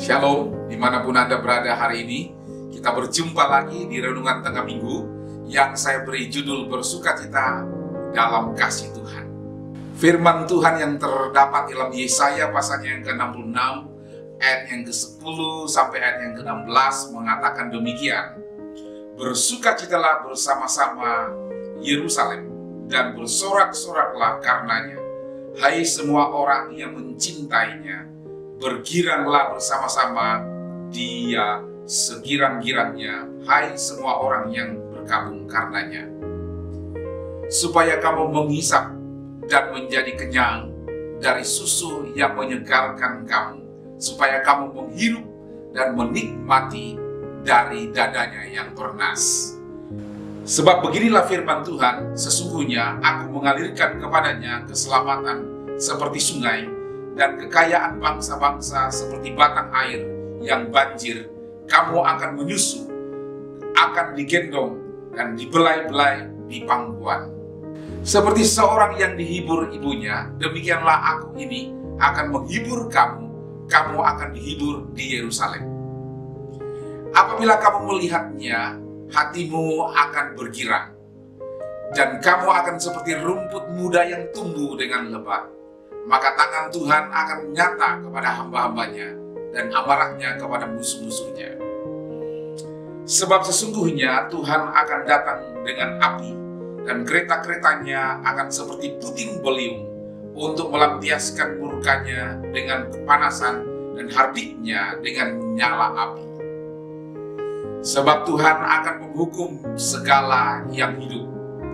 Shalom, dimanapun Anda berada hari ini, kita berjumpa lagi di Renungan Tengah Minggu yang saya beri judul Bersukacita dalam Kasih Tuhan. Firman Tuhan yang terdapat dalam Yesaya pasalnya yang ke-66, ayat yang ke-10 sampai ayat yang ke-16 mengatakan demikian. Bersukacitalah bersama-sama Yerusalem dan bersorak-soraklah karenanya, hai semua orang yang mencintainya. Bergiranglah bersama-sama Dia segirang-girangnya, hai semua orang yang berkabung karenanya. Supaya kamu menghisap dan menjadi kenyang dari susu yang menyegarkan kamu, supaya kamu menghirup dan menikmati dari dadanya yang bernas. Sebab beginilah firman Tuhan, sesungguhnya aku mengalirkan kepadanya keselamatan seperti sungai, dan kekayaan bangsa-bangsa seperti batang air yang banjir. Kamu akan menyusu, akan digendong dan dibelai-belai di pangkuan. Seperti seorang yang dihibur ibunya, demikianlah aku ini akan menghibur kamu. Kamu akan dihibur di Yerusalem. Apabila kamu melihatnya, hatimu akan bergirang, dan kamu akan seperti rumput muda yang tumbuh dengan lebat. Maka tangan Tuhan akan nyata kepada hamba-hambanya dan amarahnya kepada musuh-musuhnya. Sebab sesungguhnya Tuhan akan datang dengan api, dan kereta-keretanya akan seperti puting beliung untuk melampiaskan murkanya dengan kepanasan dan hardiknya dengan nyala api. Sebab Tuhan akan menghukum segala yang hidup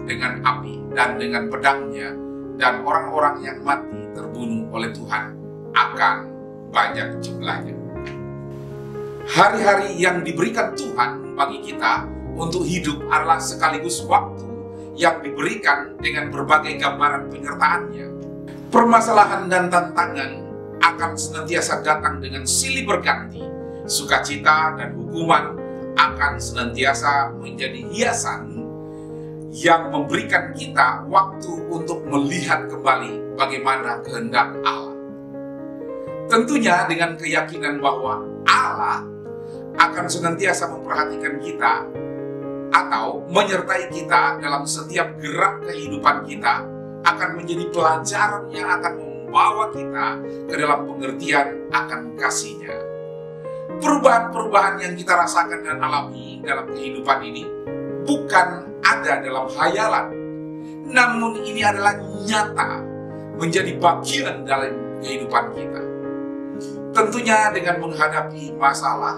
dengan api dan dengan pedangnya, dan orang-orang yang mati terbunuh oleh Tuhan akan banyak jumlahnya. Hari-hari yang diberikan Tuhan bagi kita untuk hidup adalah sekaligus waktu yang diberikan dengan berbagai gambaran penyertaannya. Permasalahan dan tantangan akan senantiasa datang dengan silih berganti. Sukacita dan hukuman akan senantiasa menjadi hiasan yang memberikan kita waktu untuk melihat kembali bagaimana kehendak Allah. Tentunya dengan keyakinan bahwa Allah akan senantiasa memperhatikan kita atau menyertai kita dalam setiap gerak kehidupan kita, akan menjadi pelajaran yang akan membawa kita ke dalam pengertian akan kasih-Nya. Perubahan-perubahan yang kita rasakan dan alami dalam kehidupan ini bukan ada dalam hayalan, namun ini adalah nyata menjadi bagian dalam kehidupan kita. Tentunya dengan menghadapi masalah,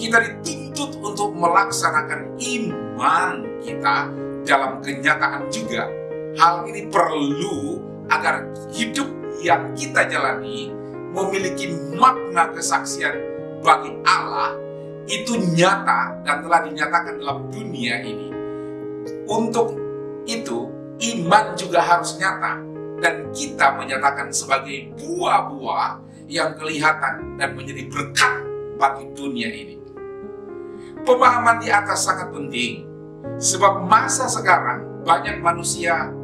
kita dituntut untuk melaksanakan iman kita dalam kenyataan juga. Hal ini perlu agar hidup yang kita jalani memiliki makna kesaksian bagi Allah itu nyata dan telah dinyatakan dalam dunia ini. Untuk itu, iman juga harus nyata, dan kita menyatakan sebagai buah-buah yang kelihatan dan menjadi berkat bagi dunia ini. Pemahaman di atas sangat penting, sebab masa sekarang banyak manusia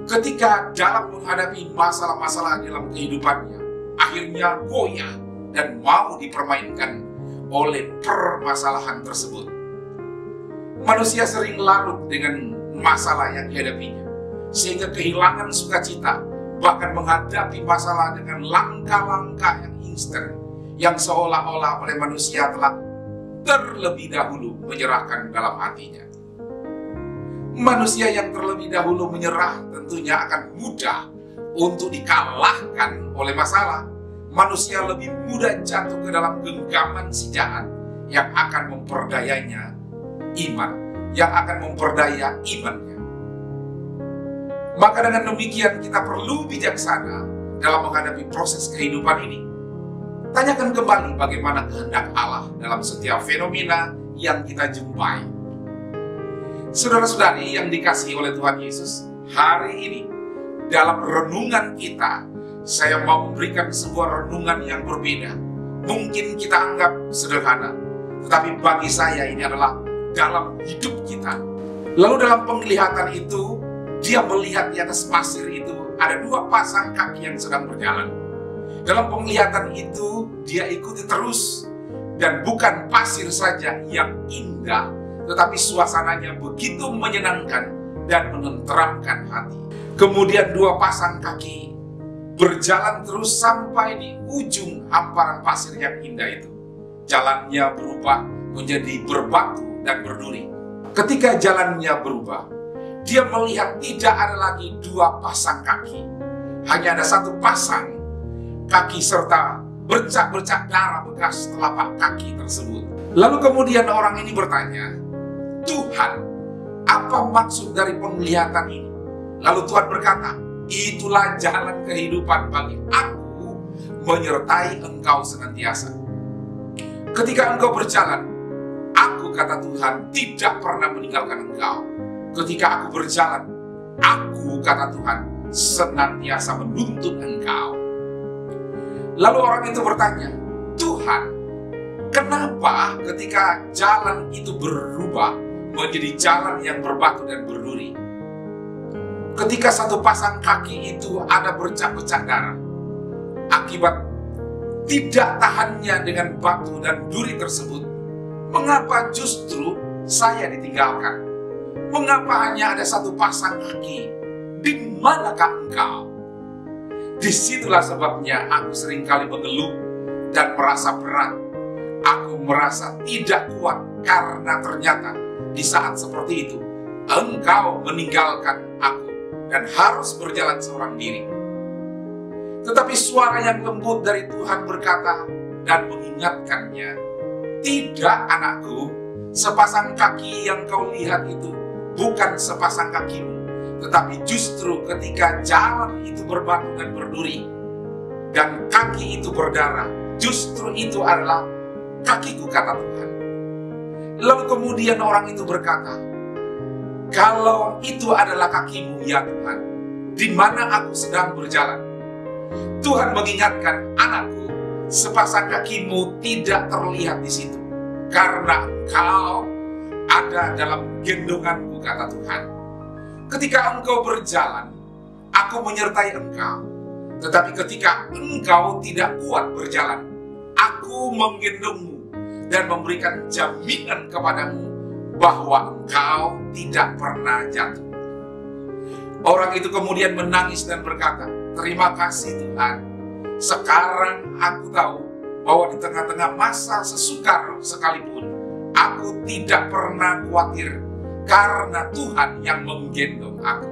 ketika dalam menghadapi masalah-masalah dalam kehidupannya, akhirnya goyah dan mau dipermainkan oleh permasalahan tersebut. Manusia sering larut dengan masalah yang dihadapinya, sehingga kehilangan sukacita, bahkan menghadapi masalah dengan langkah-langkah yang instan, yang seolah-olah oleh manusia telah terlebih dahulu menyerahkan dalam hatinya. Manusia yang terlebih dahulu menyerah tentunya akan mudah untuk dikalahkan oleh masalah. Manusia lebih mudah jatuh ke dalam genggaman si jahat yang akan memperdayanya iman, yang akan memperdaya imannya. Maka dengan demikian kita perlu bijaksana dalam menghadapi proses kehidupan ini. Tanyakan kembali bagaimana kehendak Allah dalam setiap fenomena yang kita jumpai. Saudara-saudari yang dikasihi oleh Tuhan Yesus, hari ini dalam renungan kita, saya mau memberikan sebuah renungan yang berbeda. Mungkin kita anggap sederhana, tetapi bagi saya ini adalah dalam hidup kita. Lalu dalam penglihatan itu, dia melihat di atas pasir itu ada dua pasang kaki yang sedang berjalan. Dalam penglihatan itu, dia ikuti terus Dan bukan pasir saja yang indah, tetapi suasananya begitu menyenangkan dan menenteramkan hati. Kemudian dua pasang kaki berjalan terus sampai di ujung hamparan pasir yang indah itu. Jalannya berubah menjadi berbatu dan berduri. Ketika jalannya berubah, dia melihat tidak ada lagi dua pasang kaki. Hanya ada satu pasang kaki serta bercak-bercak darah bekas telapak kaki tersebut. Lalu kemudian orang ini bertanya, "Tuhan, apa maksud dari penglihatan ini?" Lalu Tuhan berkata, "Itulah jalan kehidupan bagi aku menyertai engkau senantiasa." Ketika engkau berjalan, aku, kata Tuhan, tidak pernah meninggalkan engkau. Ketika aku berjalan, aku, kata Tuhan, senantiasa menuntun engkau. Lalu orang itu bertanya, "Tuhan, kenapa ketika jalan itu berubah menjadi jalan yang berbatu dan berduri? Ketika satu pasang kaki itu ada bercak-bercak darah, akibat tidak tahannya dengan batu dan duri tersebut, mengapa justru saya ditinggalkan? Mengapa hanya ada satu pasang kaki? Di manakah engkau?" Disitulah sebabnya aku seringkali mengeluh dan merasa berat. Aku merasa tidak kuat karena ternyata di saat seperti itu engkau meninggalkan aku dan harus berjalan seorang diri. Tetapi suara yang lembut dari Tuhan berkata dan mengingatkannya, "Tidak, anakku, sepasang kaki yang kau lihat itu bukan sepasang kakimu, tetapi justru ketika jalan itu berbatu dan berduri dan kaki itu berdarah, justru itu adalah kakiku," kata Tuhan. Lalu kemudian orang itu berkata, "Kalau itu adalah kakimu, ya Tuhan, di mana aku sedang berjalan?" Tuhan mengingatkan, "Anakku, sepasang kakimu tidak terlihat di situ, karena engkau ada dalam gendonganku," kata Tuhan. Ketika engkau berjalan, aku menyertai engkau. Tetapi ketika engkau tidak kuat berjalan, aku menggendongmu dan memberikan jaminan kepadamu bahwa engkau tidak pernah jatuh. Orang itu kemudian menangis dan berkata, "Terima kasih Tuhan. Sekarang aku tahu bahwa di tengah-tengah masa sesukar sekalipun, aku tidak pernah khawatir karena Tuhan yang menggendong aku."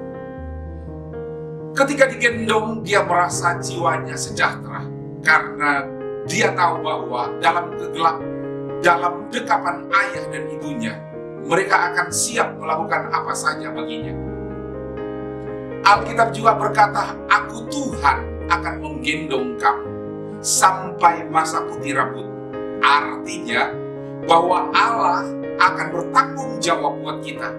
Ketika digendong, dia merasa jiwanya sejahtera karena dia tahu bahwa dalam kegelapan, dalam dekapan ayah dan ibunya, mereka akan siap melakukan apa saja baginya. Alkitab juga berkata, "Aku Tuhan akan menggendong kamu sampai masa putih rambut." Artinya bahwa Allah akan bertanggung jawab buat kita.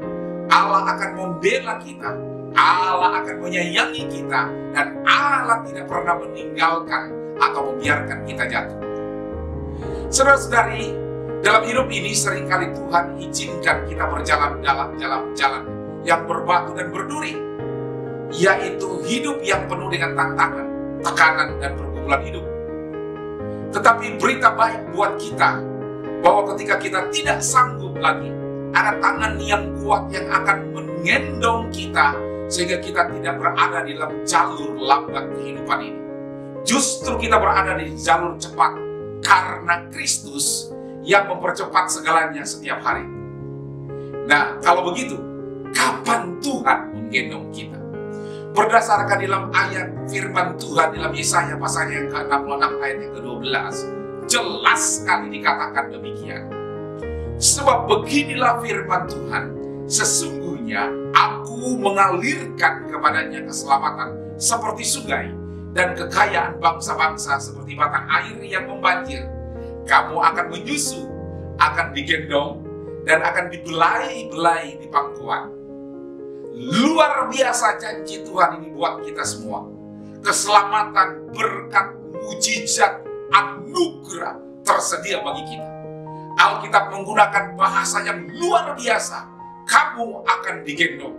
Allah akan membela kita. Allah akan menyayangi kita. Dan Allah tidak pernah meninggalkan atau membiarkan kita jatuh. Saudara-saudari, dalam hidup ini seringkali Tuhan izinkan kita berjalan dalam jalan yang berbatu dan berduri, yaitu hidup yang penuh dengan tantangan, tekanan, dan pergumulan hidup. Tetapi berita baik buat kita bahwa ketika kita tidak sanggup lagi, ada tangan yang kuat yang akan mengendong kita sehingga kita tidak berada di dalam jalur lambat kehidupan ini. Justru kita berada di jalur cepat karena Kristus yang mempercepat segalanya setiap hari. Nah, kalau begitu, kapan Tuhan menggendong kita? Berdasarkan dalam ayat firman Tuhan dalam Yesaya pasal yang ke-66 ayat yang ke-12, jelas sekali dikatakan demikian. "Sebab beginilah firman Tuhan, sesungguhnya aku mengalirkan kepadanya keselamatan seperti sungai dan kekayaan bangsa-bangsa seperti batang air yang membanjir. Kamu akan menyusu, akan digendong, dan akan dibelai-belai di pangkuan." Luar biasa janji Tuhan ini buat kita semua. Keselamatan, berkat, mujizat, anugerah tersedia bagi kita. Alkitab menggunakan bahasa yang luar biasa. Kamu akan digendong.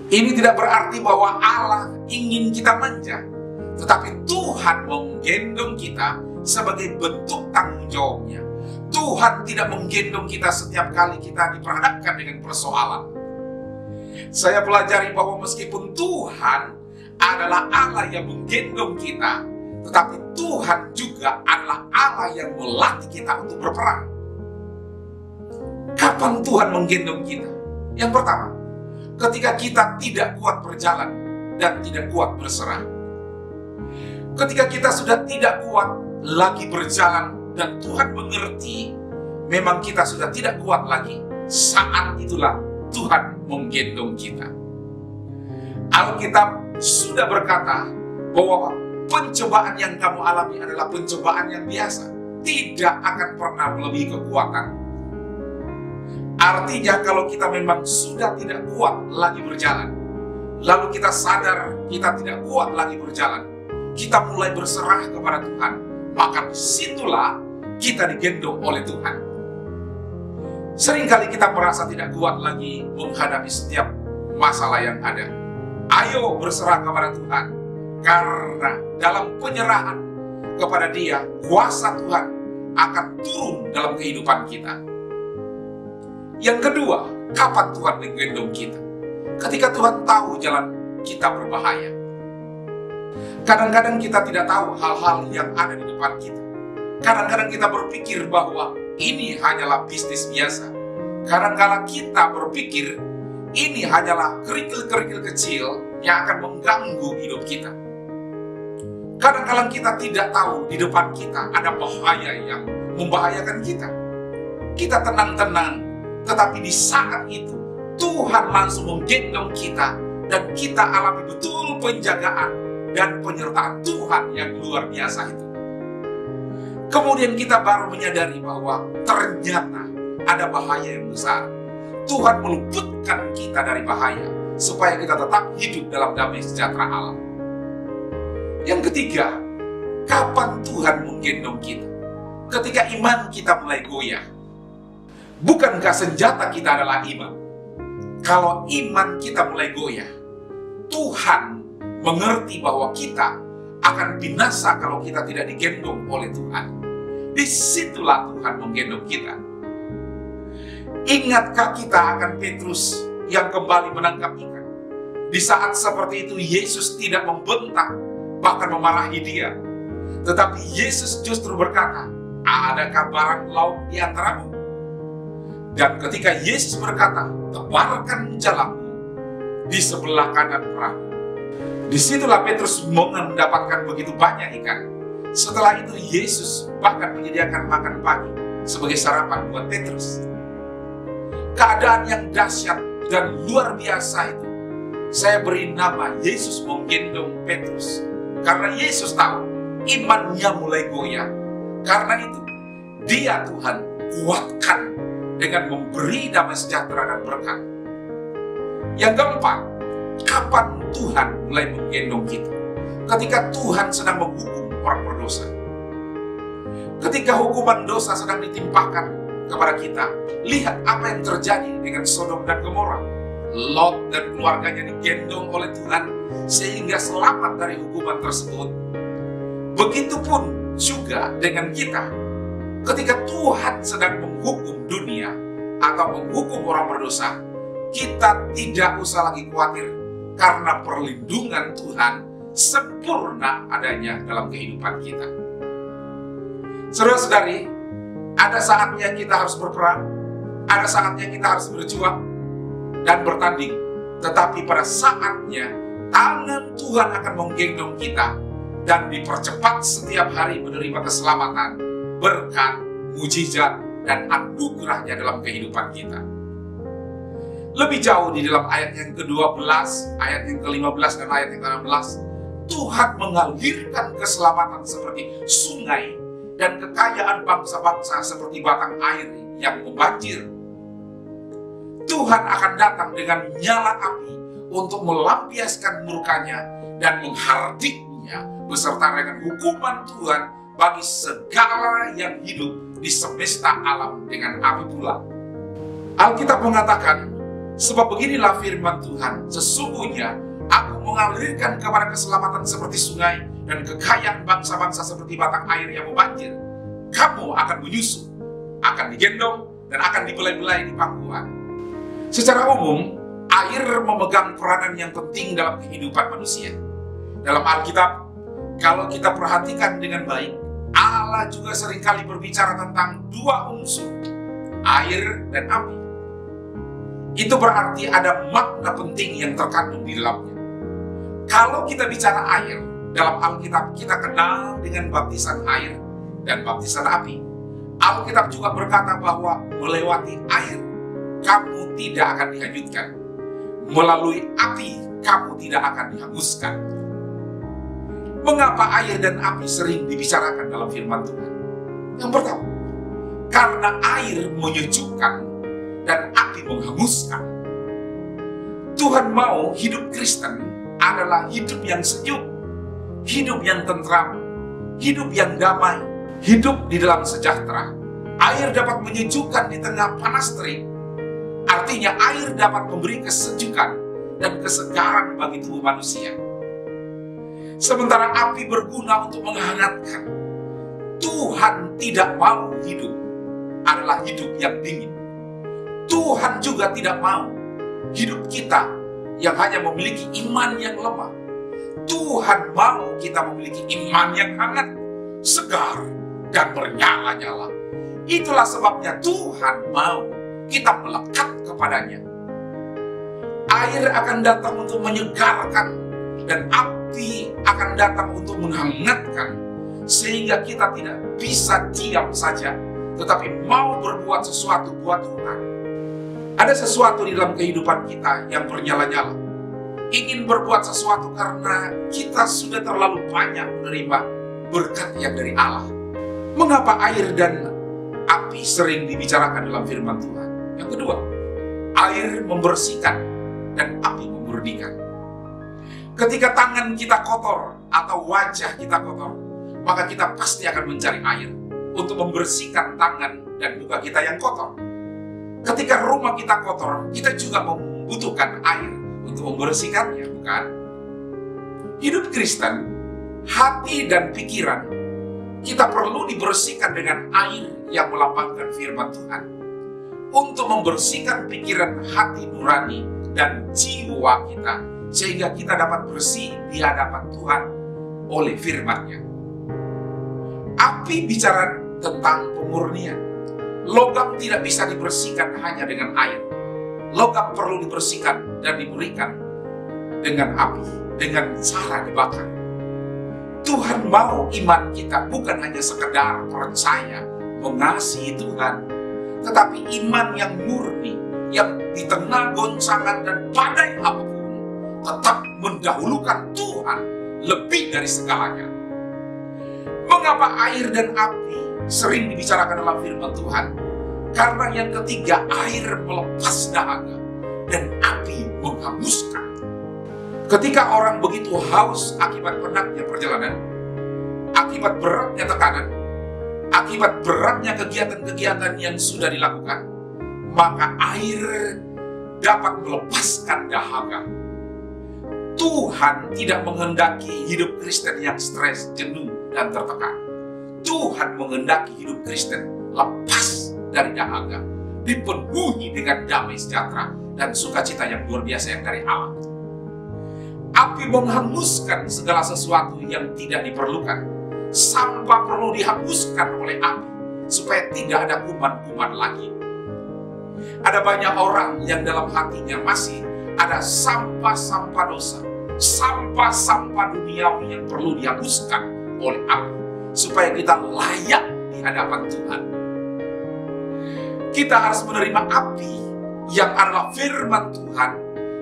Ini tidak berarti bahwa Allah ingin kita manja, tetapi Tuhan menggendong kita sebagai bentuk tanggung jawabnya. Tuhan tidak menggendong kita setiap kali kita diperhadapkan dengan persoalan. Saya pelajari bahwa meskipun Tuhan adalah Allah yang menggendong kita, tetapi Tuhan juga adalah Allah yang melatih kita untuk berperang. Kapan Tuhan menggendong kita? Yang pertama, ketika kita tidak kuat berjalan dan tidak kuat berserah. Ketika kita sudah tidak kuat lagi berjalan dan Tuhan mengerti memang kita sudah tidak kuat lagi, saat itulah Tuhan menggendong kita. Alkitab sudah berkata bahwa pencobaan yang kamu alami adalah pencobaan yang biasa, tidak akan pernah melebihi kekuatan. Artinya kalau kita memang sudah tidak kuat lagi berjalan, lalu kita sadar kita tidak kuat lagi berjalan, kita mulai berserah kepada Tuhan, maka disitulah kita digendong oleh Tuhan. Seringkali kita merasa tidak kuat lagi menghadapi setiap masalah yang ada. Ayo berserah kepada Tuhan, karena dalam penyerahan kepada Dia, kuasa Tuhan akan turun dalam kehidupan kita. Yang kedua, kapan Tuhan menggendong kita? Ketika Tuhan tahu jalan kita berbahaya. Kadang-kadang kita tidak tahu hal-hal yang ada di depan kita. Kadang-kadang kita berpikir bahwa ini hanyalah bisnis biasa. Kadang-kadang kita berpikir ini hanyalah kerikil-kerikil kecil yang akan mengganggu hidup kita. Kadang-kadang kita tidak tahu di depan kita ada bahaya yang membahayakan kita. Kita tenang-tenang, tetapi di saat itu Tuhan langsung menggendong kita dan kita alami betul penjagaan dan penyertaan Tuhan yang luar biasa itu. Kemudian kita baru menyadari bahwa ternyata ada bahaya yang besar. Tuhan meluputkan kita dari bahaya supaya kita tetap hidup dalam damai sejahtera Allah. Yang ketiga, kapan Tuhan menggendong kita? Ketika iman kita mulai goyah. Bukankah senjata kita adalah iman? Kalau iman kita mulai goyah, Tuhan mengerti bahwa kita akan binasa kalau kita tidak digendong oleh Tuhan. Disitulah Tuhan menggendong kita. Ingatkah kita akan Petrus yang kembali menangkap ikan? Di saat seperti itu Yesus tidak membentak, bahkan memarahi dia. Tetapi Yesus justru berkata, adakah barang laut di antaramu? Dan ketika Yesus berkata, tebarkan jalamu di sebelah kanan perahu. Disitulah Petrus mendapatkan begitu banyak ikan. Setelah itu Yesus bahkan menyediakan makan pagi sebagai sarapan buat Petrus. Keadaan yang dahsyat dan luar biasa itu, saya beri nama Yesus menggendong Petrus. Karena Yesus tahu imannya mulai goyah. Karena itu Dia Tuhan kuatkan dengan memberi damai sejahtera dan berkat. Yang keempat, kapan Tuhan mulai menggendong kita? Ketika Tuhan sedang menghukum orang berdosa. Ketika hukuman dosa sedang ditimpakan kepada kita, lihat apa yang terjadi dengan Sodom dan Gomora. Lot dan keluarganya digendong oleh Tuhan sehingga selamat dari hukuman tersebut. Begitupun juga dengan kita. Ketika Tuhan sedang menghukum dunia atau menghukum orang berdosa, kita tidak usah lagi khawatir karena perlindungan Tuhan sempurna adanya dalam kehidupan kita. Saudara-saudari, ada saatnya kita harus berperang, ada saatnya kita harus berjuang dan bertanding. Tetapi pada saatnya tangan Tuhan akan menggendong kita dan dipercepat setiap hari menerima keselamatan, berkat, mujizat, dan anugerahnya dalam kehidupan kita. Lebih jauh di dalam ayat yang ke-12, ayat yang ke-15, dan ayat yang ke-16, Tuhan mengalirkan keselamatan seperti sungai dan kekayaan bangsa-bangsa seperti batang air yang membanjir. Tuhan akan datang dengan nyala api untuk melampiaskan murkanya dan menghardiknya beserta dengan hukuman Tuhan bagi segala yang hidup di semesta alam dengan api pula. Alkitab mengatakan, sebab beginilah firman Tuhan, sesungguhnya aku mengalirkan kepada keselamatan seperti sungai dan kekayaan bangsa-bangsa seperti batang air yang membanjir. Kamu akan menyusup, akan digendong, dan akan dibelai-belai di pangkuan. Secara umum, air memegang peranan yang penting dalam kehidupan manusia. Dalam Alkitab, kalau kita perhatikan dengan baik, Allah juga seringkali berbicara tentang dua unsur, air dan api. Itu berarti ada makna penting yang terkandung di dalamnya. Kalau kita bicara air, dalam Alkitab kita kenal dengan baptisan air dan baptisan api. Alkitab juga berkata bahwa melewati air, kamu tidak akan dihanyutkan. Melalui api, kamu tidak akan dihanguskan. Mengapa air dan api sering dibicarakan dalam firman Tuhan? Yang pertama, karena air menyejukkan dan api menghanguskan. Tuhan mau hidup Kristen adalah hidup yang sejuk, hidup yang tentram, hidup yang damai, hidup di dalam sejahtera. Air dapat menyejukkan di tengah panas terik. Artinya air dapat memberi kesejukan dan kesegaran bagi tubuh manusia. Sementara api berguna untuk menghangatkan. Tuhan tidak mau hidup adalah hidup yang dingin. Tuhan juga tidak mau hidup kita yang hanya memiliki iman yang lemah. Tuhan mau kita memiliki iman yang hangat, segar, dan bernyala-nyala. Itulah sebabnya Tuhan mau kita melekat kepadanya. Air akan datang untuk menyegarkan dan api akan datang untuk menghangatkan, sehingga kita tidak bisa diam saja, tetapi mau berbuat sesuatu buat Tuhan. Ada sesuatu di dalam kehidupan kita yang bernyala-nyala, ingin berbuat sesuatu karena kita sudah terlalu banyak menerima berkat yang dari Allah. Mengapa air dan api sering dibicarakan dalam firman Tuhan? Yang kedua, air membersihkan dan api memurnikan. Ketika tangan kita kotor atau wajah kita kotor, maka kita pasti akan mencari air untuk membersihkan tangan dan muka kita yang kotor. Ketika rumah kita kotor, kita juga membutuhkan air untuk membersihkannya, bukan? Hidup Kristen, hati dan pikiran, kita perlu dibersihkan dengan air yang melambangkan firman Tuhan. Untuk membersihkan pikiran, hati nurani, dan jiwa kita, sehingga kita dapat bersih di hadapan Tuhan oleh firman-Nya. Api bicara tentang pemurnian. Logam tidak bisa dibersihkan hanya dengan air. Logam perlu dibersihkan dan diberikan dengan api, dengan cara dibakar. Tuhan mau iman kita bukan hanya sekedar percaya, mengasihi Tuhan, tetapi iman yang murni, yang di tengah goncangan dan badai apapun, tetap mendahulukan Tuhan lebih dari segalanya. Mengapa air dan api sering dibicarakan dalam firman Tuhan? Karena yang ketiga, air melepas dahaga dan api menghanguskan. Ketika orang begitu haus akibat penatnya perjalanan, akibat beratnya tekanan, akibat beratnya kegiatan-kegiatan yang sudah dilakukan, maka air dapat melepaskan dahaga. Tuhan tidak menghendaki hidup Kristen yang stres, jenuh, dan tertekan. Tuhan menghendaki hidup Kristen lepas dari dahaga, dipenuhi dengan damai sejahtera dan sukacita yang luar biasa yang dari Allah. Api menghanguskan segala sesuatu yang tidak diperlukan. Sampah perlu dihanguskan oleh api supaya tidak ada kuman-kuman lagi. Ada banyak orang yang dalam hatinya masih ada sampah-sampah dosa, sampah-sampah duniawi yang perlu dihanguskan oleh api supaya kita layak di hadapan Tuhan. Kita harus menerima api yang adalah firman Tuhan,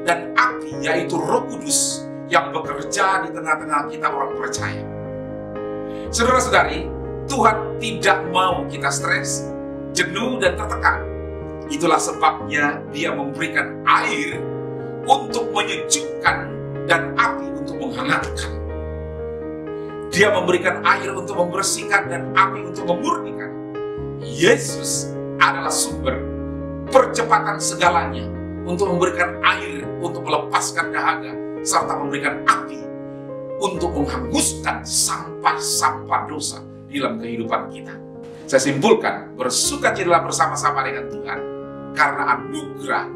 dan api yaitu Roh Kudus yang bekerja di tengah-tengah kita orang percaya. Saudara-saudari, Tuhan tidak mau kita stres, jenuh, dan tertekan. Itulah sebabnya Dia memberikan air untuk menyejukkan dan api untuk menghangatkan. Dia memberikan air untuk membersihkan dan api untuk memurnikan. Yesus adalah sumber percepatan segalanya untuk memberikan air untuk melepaskan dahaga, serta memberikan api untuk menghanguskan sampah-sampah dosa di dalam kehidupan kita. Saya simpulkan, bersukacitalah bersama-sama dengan Tuhan karena anugerah,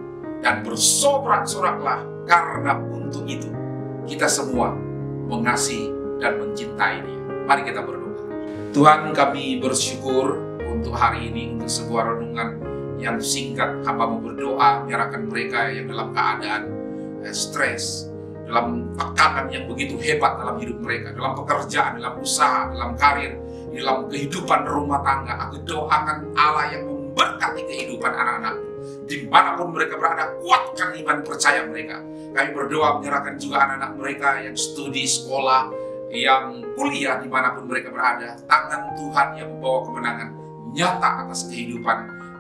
dan bersorak-soraklah karena untuk itu kita semua mengasihi dan mencintai Dia. Mari kita berdoa. Tuhan, kami bersyukur untuk hari ini, untuk sebuah renungan yang singkat. Hamba-Mu berdoa menyerahkan mereka yang dalam keadaan stres, dalam tekanan yang begitu hebat dalam hidup mereka, dalam pekerjaan, dalam usaha, dalam karir, dalam kehidupan rumah tangga. Aku doakan Allah yang memberkati kehidupan anak-anak-Mu dimanapun mereka berada, kuatkan iman percaya mereka. Kami berdoa menyerahkan juga anak-anak mereka yang studi sekolah, yang kuliah dimanapun mereka berada. Tangan Tuhan yang membawa kemenangan nyata atas kehidupan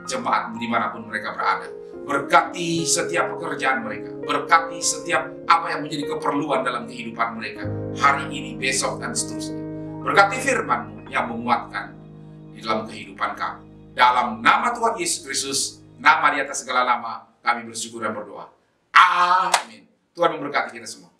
jemaat dimanapun mereka berada. Berkati setiap pekerjaan mereka, berkati setiap apa yang menjadi keperluan dalam kehidupan mereka hari ini, besok, dan seterusnya. Berkati firman-Mu yang menguatkan di dalam kehidupan kami. Dalam nama Tuhan Yesus Kristus, nama di atas segala nama, kami bersyukur dan berdoa. Amin. Tuhan memberkati kita semua.